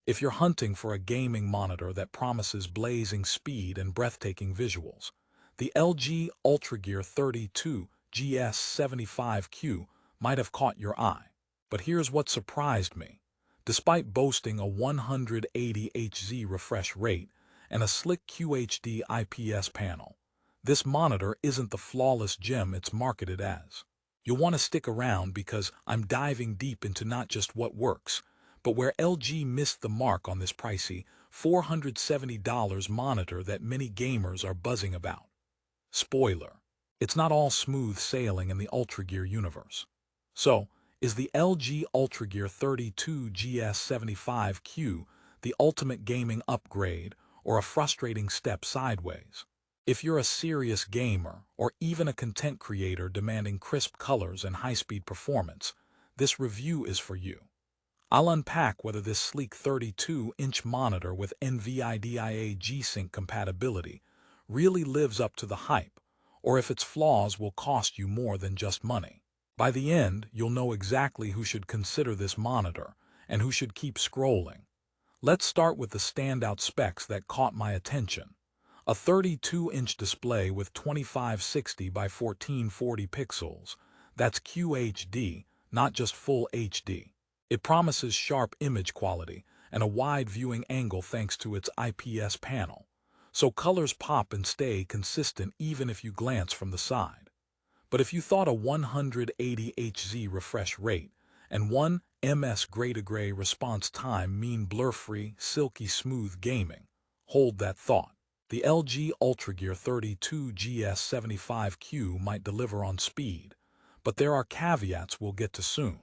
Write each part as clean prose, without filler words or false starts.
If you're hunting for a gaming monitor that promises blazing speed and breathtaking visuals, the LG UltraGear 32GS75Q might have caught your eye. But here's what surprised me. Despite boasting a 180 Hz refresh rate and a slick QHD IPS panel, this monitor isn't the flawless gem it's marketed as. You'll want to stick around because I'm diving deep into not just what works, but where LG missed the mark on this pricey $470 monitor that many gamers are buzzing about. Spoiler: it's not all smooth sailing in the UltraGear universe. So, is the LG UltraGear 32GS75Q the ultimate gaming upgrade or a frustrating step sideways? If you're a serious gamer or even a content creator demanding crisp colors and high-speed performance, this review is for you. I'll unpack whether this sleek 32-inch monitor with NVIDIA G-SYNC compatibility really lives up to the hype, or if its flaws will cost you more than just money. By the end, you'll know exactly who should consider this monitor and who should keep scrolling. Let's start with the standout specs that caught my attention. A 32-inch display with 2560 by 1440 pixels. That's QHD, not just full HD. It promises sharp image quality and a wide viewing angle thanks to its IPS panel, so colors pop and stay consistent even if you glance from the side. But if you thought a 180 Hz refresh rate and 1 ms gray-to-gray response time mean blur-free, silky smooth gaming, hold that thought. The LG UltraGear 32GS75Q might deliver on speed, but there are caveats we'll get to soon.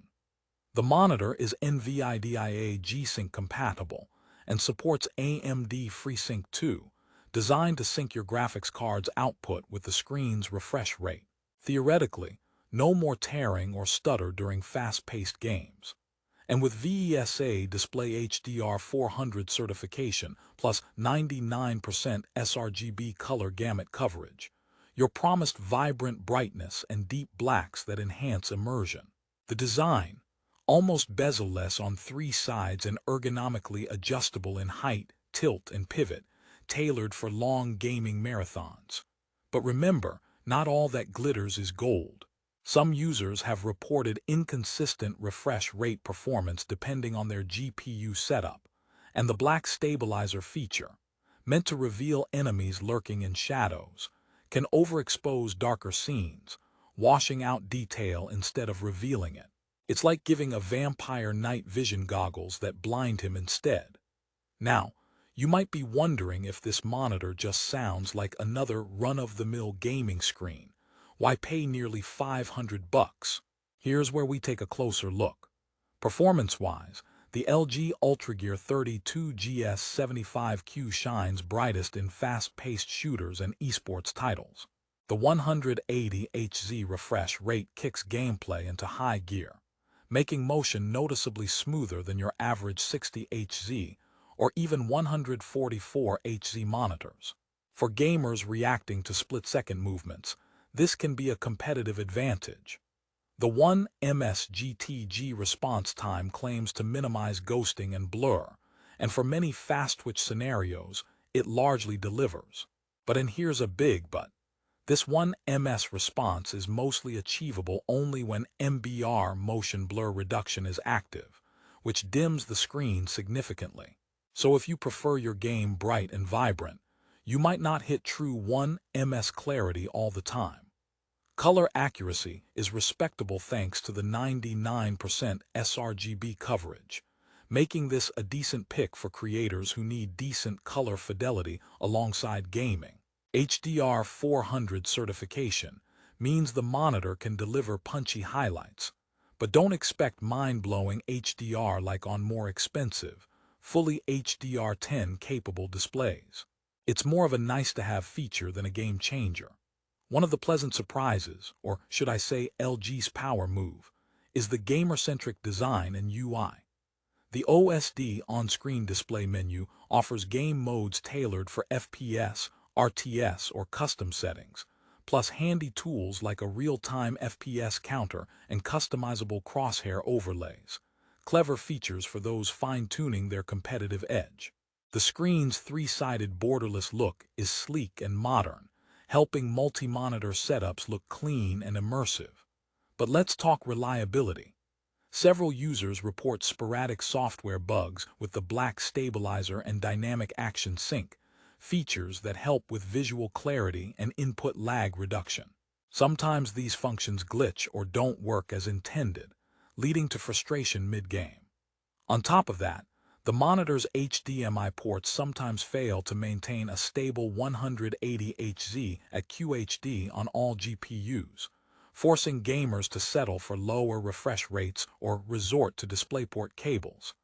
The monitor is NVIDIA G-SYNC compatible and supports AMD FreeSync 2, designed to sync your graphics card's output with the screen's refresh rate. Theoretically, no more tearing or stutter during fast-paced games. And with VESA Display HDR 400 certification plus 99% sRGB color gamut coverage, you're promised vibrant brightness and deep blacks that enhance immersion. The design, almost bezel-less on three sides and ergonomically adjustable in height, tilt, and pivot, tailored for long gaming marathons. But remember, not all that glitters is gold. Some users have reported inconsistent refresh rate performance depending on their GPU setup, and the black stabilizer feature, meant to reveal enemies lurking in shadows, can overexpose darker scenes, washing out detail instead of revealing it. It's like giving a vampire night vision goggles that blind him instead. Now, you might be wondering if this monitor just sounds like another run-of-the-mill gaming screen. Why pay nearly $500? Here's where we take a closer look. Performance-wise, the LG UltraGear 32GS75Q shines brightest in fast-paced shooters and esports titles. The 180 Hz refresh rate kicks gameplay into high gear, making motion noticeably smoother than your average 60 Hz or even 144 Hz monitors. For gamers reacting to split-second movements, this can be a competitive advantage. The 1 ms GTG response time claims to minimize ghosting and blur, and for many fast-twitch scenarios, it largely delivers. But and here's a big but. This 1 ms response is mostly achievable only when MBR motion blur reduction is active, which dims the screen significantly. So if you prefer your game bright and vibrant, you might not hit true 1 ms clarity all the time. Color accuracy is respectable thanks to the 99% sRGB coverage, making this a decent pick for creators who need decent color fidelity alongside gaming. HDR 400 certification means the monitor can deliver punchy highlights, but don't expect mind-blowing HDR like on more expensive, fully HDR10 capable displays. It's more of a nice-to-have feature than a game-changer. One of the pleasant surprises, or should I say LG's power move, is the gamer-centric design and UI. The OSD on-screen display menu offers game modes tailored for FPS, RTS, or custom settings, plus handy tools like a real-time FPS counter and customizable crosshair overlays. clever features for those fine-tuning their competitive edge. The screen's three-sided borderless look is sleek and modern, helping multi-monitor setups look clean and immersive. But let's talk reliability. Several users report sporadic software bugs with the black stabilizer and dynamic action sync, features that help with visual clarity and input lag reduction. Sometimes these functions glitch or don't work as intended, leading to frustration mid-game. On top of that, the monitor's HDMI ports sometimes fail to maintain a stable 180Hz at QHD on all GPUs, forcing gamers to settle for lower refresh rates or resort to DisplayPort cables.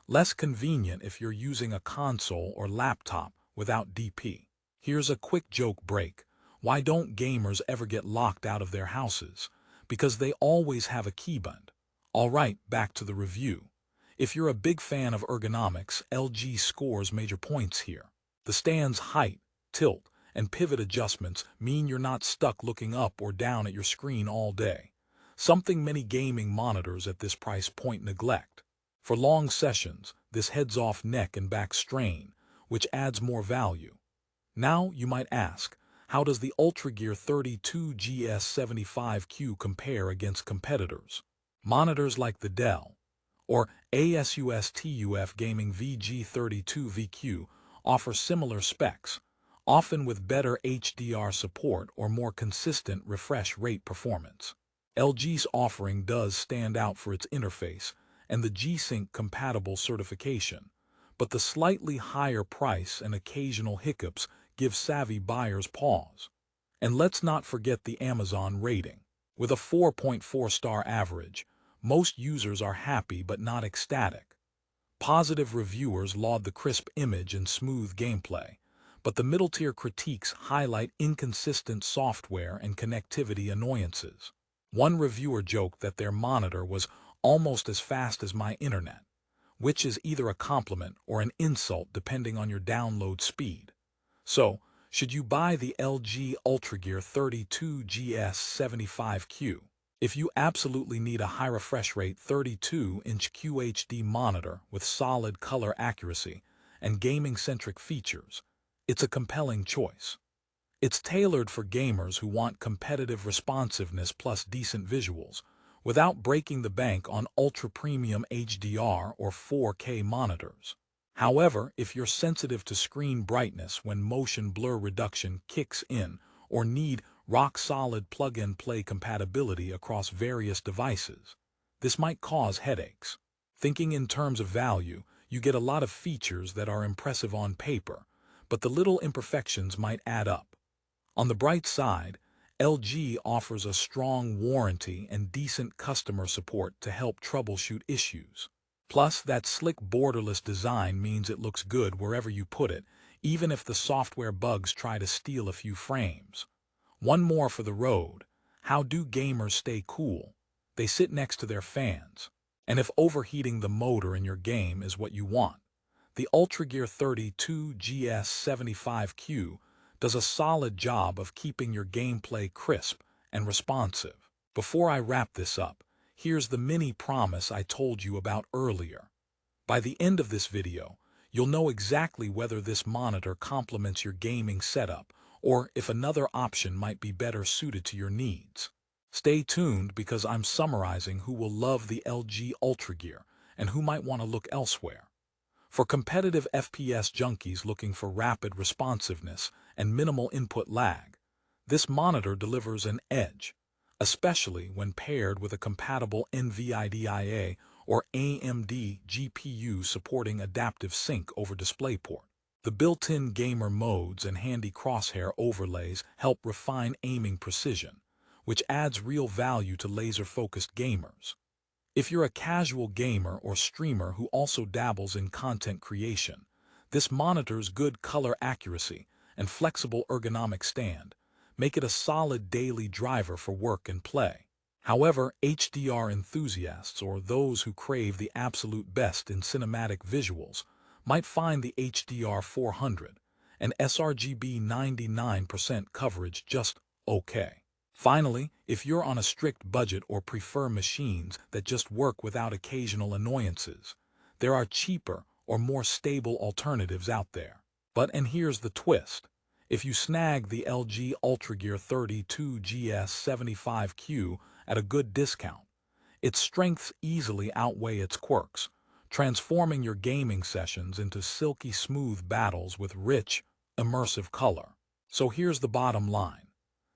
Less convenient if you're using a console or laptop without DP. Here's a quick joke break. Why don't gamers ever get locked out of their houses? Because they always have a keybund. Alright, back to the review. If you're a big fan of ergonomics, LG scores major points here. The stand's height, tilt, and pivot adjustments mean you're not stuck looking up or down at your screen all day, something many gaming monitors at this price point neglect. For long sessions, this heads off neck and back strain, which adds more value. Now you might ask, how does the UltraGear 32GS75Q compare against competitors? Monitors like the Dell or ASUS TUF Gaming VG32VQ offer similar specs, often with better HDR support or more consistent refresh rate performance. LG's offering does stand out for its interface and the G-SYNC compatible certification, but the slightly higher price and occasional hiccups give savvy buyers pause. And let's not forget the Amazon rating. With a 4.4-star average, most users are happy but not ecstatic. Positive reviewers laud the crisp image and smooth gameplay, but the middle-tier critiques highlight inconsistent software and connectivity annoyances. One reviewer joked that their monitor was almost as fast as my internet, which is either a compliment or an insult depending on your download speed. So, should you buy the LG UltraGear 32GS75Q? If you absolutely need a high refresh rate 32-inch QHD monitor with solid color accuracy and gaming-centric features, it's a compelling choice. It's tailored for gamers who want competitive responsiveness plus decent visuals, without breaking the bank on ultra-premium HDR or 4K monitors. However, if you're sensitive to screen brightness when motion blur reduction kicks in or need rock-solid plug-and-play compatibility across various devices, this might cause headaches. Thinking in terms of value, you get a lot of features that are impressive on paper, but the little imperfections might add up. On the bright side, LG offers a strong warranty and decent customer support to help troubleshoot issues. Plus, that slick borderless design means it looks good wherever you put it, even if the software bugs try to steal a few frames. One more for the road. How do gamers stay cool? They sit next to their fans. And if overheating the motor in your game is what you want, the UltraGear 32GS75Q does a solid job of keeping your gameplay crisp and responsive. Before I wrap this up, here's the mini promise I told you about earlier. By the end of this video, you'll know exactly whether this monitor complements your gaming setup or if another option might be better suited to your needs. Stay tuned because I'm summarizing who will love the LG UltraGear and who might want to look elsewhere. For competitive FPS junkies looking for rapid responsiveness and minimal input lag, this monitor delivers an edge, especially when paired with a compatible NVIDIA or AMD GPU supporting adaptive sync over DisplayPort. The built-in gamer modes and handy crosshair overlays help refine aiming precision, which adds real value to laser-focused gamers. If you're a casual gamer or streamer who also dabbles in content creation, this monitor's good color accuracy and flexible ergonomic stand make it a solid daily driver for work and play. However, HDR enthusiasts or those who crave the absolute best in cinematic visuals might find the HDR 400 and sRGB 99% coverage just okay. Finally, if you're on a strict budget or prefer machines that just work without occasional annoyances, there are cheaper or more stable alternatives out there. And here's the twist. If you snag the LG UltraGear 32GS75Q at a good discount, its strengths easily outweigh its quirks, transforming your gaming sessions into silky smooth battles with rich, immersive color. So here's the bottom line.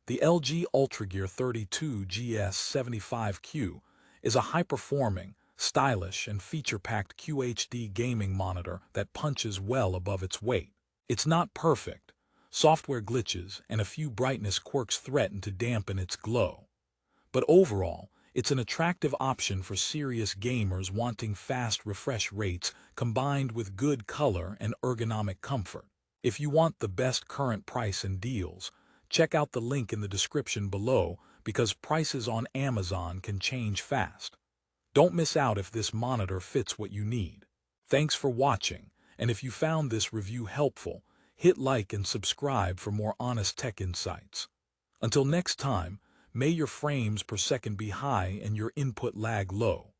The LG UltraGear 32GS75Q is a high-performing, stylish, and feature-packed QHD gaming monitor that punches well above its weight. It's not perfect. Software glitches and a few brightness quirks threaten to dampen its glow. But overall, it's an attractive option for serious gamers wanting fast refresh rates combined with good color and ergonomic comfort. If you want the best current price and deals, check out the link in the description below because prices on Amazon can change fast. Don't miss out if this monitor fits what you need. Thanks for watching, and if you found this review helpful, hit like and subscribe for more honest tech insights. Until next time, may your frames per second be high and your input lag low.